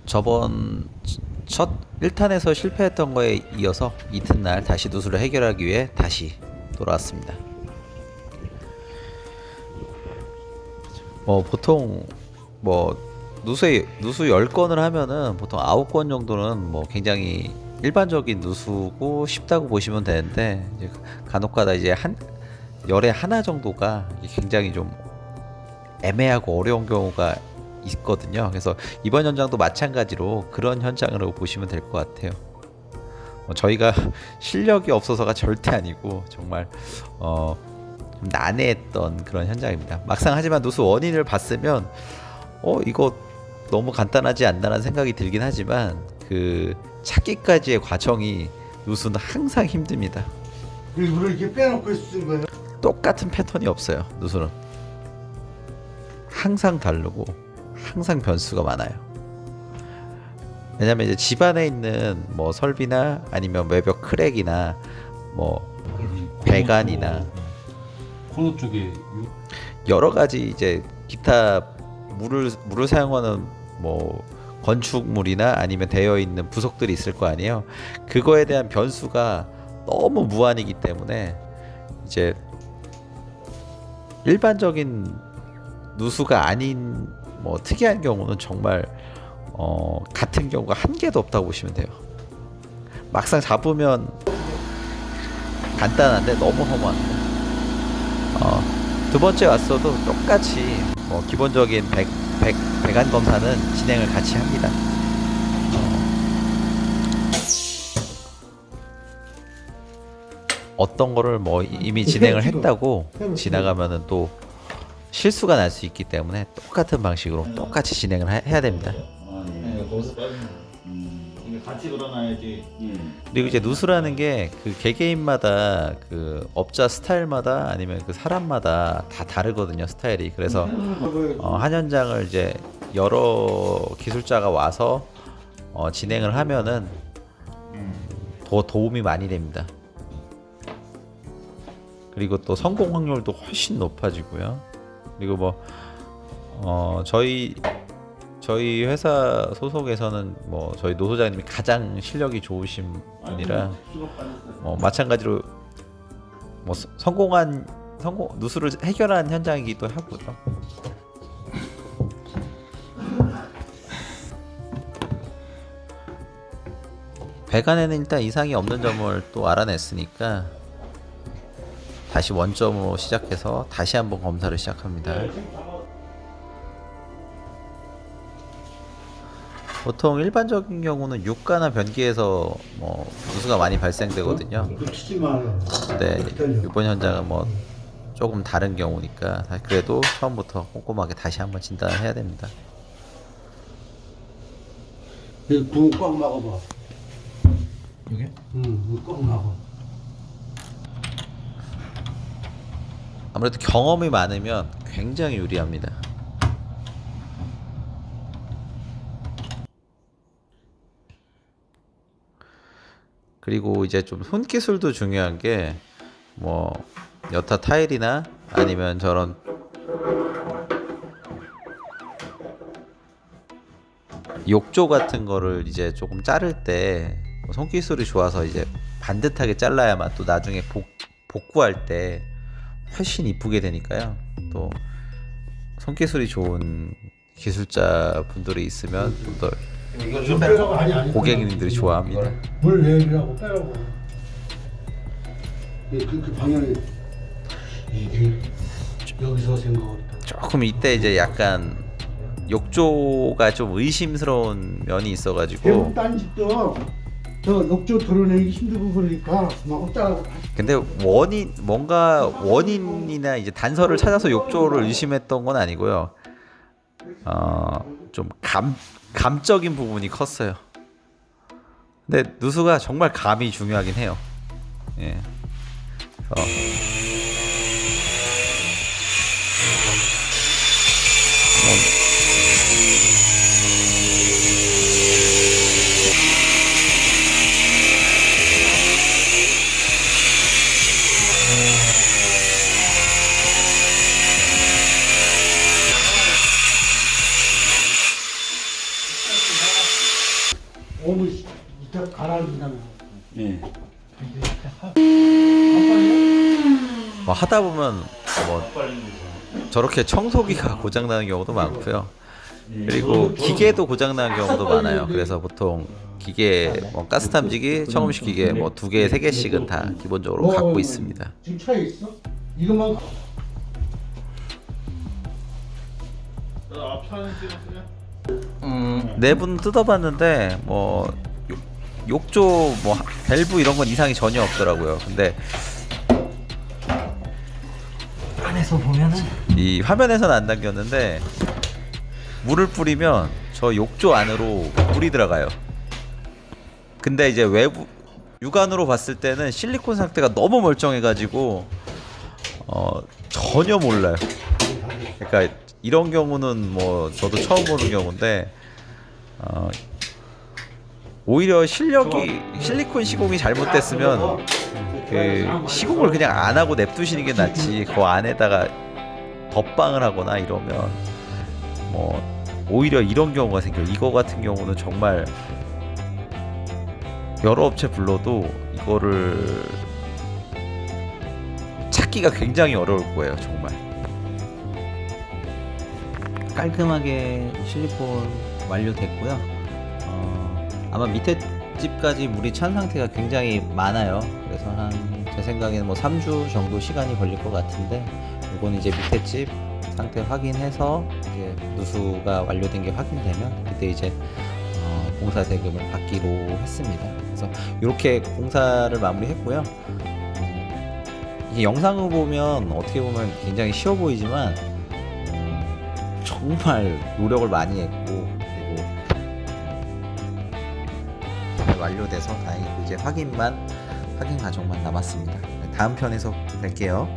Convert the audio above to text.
저번 첫 1탄에서 실패했던 거에 이어서 이튿날 다시 누수를 해결하기 위해 다시 돌아왔습니다. 보통 누수 10건을 하면은 보통 9건 정도는 굉장히 일반적인 누수고 쉽다고 보시면 되는데, 이제 간혹가다 이제 열에 하나 정도가 굉장히 좀 애매하고 어려운 경우가 있거든요. 그래서 이번 현장도 마찬가지로 그런 현장으로 보시면 될 것 같아요. 저희가 실력이 없어서가 절대 아니고 정말 좀 난해했던 그런 현장입니다. 막상 하지만 누수 원인을 봤으면 이거 너무 간단하지 않나라는 생각이 들긴 하지만 그 찾기까지의 과정이 누수는 항상 힘듭니다. 일부러 이렇게 빼놓고 쓴 거예요? 똑같은 패턴이 없어요. 누수는 항상 다르고 항상 변수가 많아요. 왜냐면 이제 집안에 있는 설비나 아니면 외벽 크랙이나 배관이나 코너 쪽에 여러 가지 이제 기타 물을 사용하는 건축물이나 아니면 되어 있는 부속들이 있을 거 아니에요. 그거에 대한 변수가 너무 무한이기 때문에 이제 일반적인 누수가 아닌 특이한 경우는 정말 같은 경우가 한 개도 없다고 보시면 돼요. 막상 잡으면 간단한데 너무 허무합니다. 두 번째 왔어도 똑같이 기본적인 배관 검사는 진행을 같이 합니다. 어떤 거를 이미 진행을 했다고 지나가면은 또 실수가 날 수 있기 때문에 똑같은 방식으로 똑같이 진행을 해야 됩니다. 거기서 빠지면 이게 같이 돌아놔야지. 그리고 이제 누수라는 게 그 개개인마다 그 업자 스타일마다 아니면 그 사람마다 다 다르거든요, 스타일이. 그래서 한 현장을 이제 여러 기술자가 와서 진행을 하면은 더 도움이 많이 됩니다. 그리고 또 성공 확률도 훨씬 높아지고요. 그리고 저희 회사 소속에서는 저희 노소장님이 가장 실력이 좋으신 분이라 마찬가지로 누수를 해결한 현장이기도 하고요. 배관에는 일단 이상이 없는 점을 또 알아냈으니까 다시 원점으로 시작해서 다시 한번 검사를 시작합니다. 보통 일반적인 경우는 유가나 변기에서 누수가 많이 발생되거든요. 놓치지 마요. 근데 이번 현장은 조금 다른 경우니까 그래도 처음부터 꼼꼼하게 다시 한번 진단을 해야 됩니다. 여기 구멍 꽉 막아봐. 여기? 응, 꽉 막아. 아무래도 경험이 많으면 굉장히 유리합니다. 그리고 이제 좀 손기술도 중요한 게 여타 타일이나 아니면 저런 욕조 같은 거를 이제 조금 자를 때 손기술이 좋아서 이제 반듯하게 잘라야만 또 나중에 복구할 때 훨씬 이쁘게 되니까요. 또 손기술이 좋은 기술자 분들이 있으면 좀 더 좀 빼라고. 아니, 고객님들이 좋아합니다. 물 내리라고 빼라고. 그 방향이 이게 여기서 생각했다. 조금 이때 이제 약간 욕조가 좀 의심스러운 면이 있어가지고, 대부분 딴 집도 저 욕조 드러내기 힘들고 그러니까 막 없다라고. 근데 원인이나 이제 단서를 찾아서 욕조를 의심했던 건 아니고요. 좀 감적인 부분이 컸어요. 근데 누수가 정말 감이 중요하긴 해요. 예. 된다며. 예. 뭐 하다 보면 뭐 저렇게 청소기가 고장 나는 경우도 많고요. 그리고 기계도 고장 나는 경우도 많아요. 그래서 보통 기계 뭐 가스 탐지기, 청음식 기계 뭐 2개, 3개씩은 다 기본적으로 갖고 있습니다. 지금 차에 있어? 이것만 앞차는 찍었으면 내부는 뜯어봤는데 뭐 욕조 뭐 밸브 이런 건 이상이 전혀 없더라고요. 근데 안에서 보면은 이 화면에서는 안 담겼는데 물을 뿌리면 저 욕조 안으로 물이 들어가요. 근데 이제 외부 육안으로 봤을 때는 실리콘 상태가 너무 멀쩡해가지고 전혀 몰라요. 그러니까 이런 경우는 뭐 저도 처음 보는 경우인데 오히려 실리콘 시공이 잘못됐으면 그 시공을 그냥 안 하고 냅두시는 게 낫지. 그 안에다가 덧방을 하거나 이러면 뭐 오히려 이런 경우가 생겨요. 이거 같은 경우는 정말 여러 업체 불러도 이거를 찾기가 굉장히 어려울 거예요. 정말 깔끔하게 실리콘 완료됐고요. 아마 밑에 집까지 물이 찬 상태가 굉장히 많아요. 그래서 한 제 생각에는 뭐 3주 정도 시간이 걸릴 것 같은데, 이건 이제 밑에 집 상태 확인해서 이제 누수가 완료된 게 확인되면 그때 이제 공사 대금을 받기로 했습니다. 그래서 이렇게 공사를 마무리했고요. 이게 영상을 보면 어떻게 보면 굉장히 쉬워 보이지만 정말 노력을 많이 했고, 그리고 잘 완료돼서 다행히 이제 확인 과정만 남았습니다. 다음 편에서 뵐게요.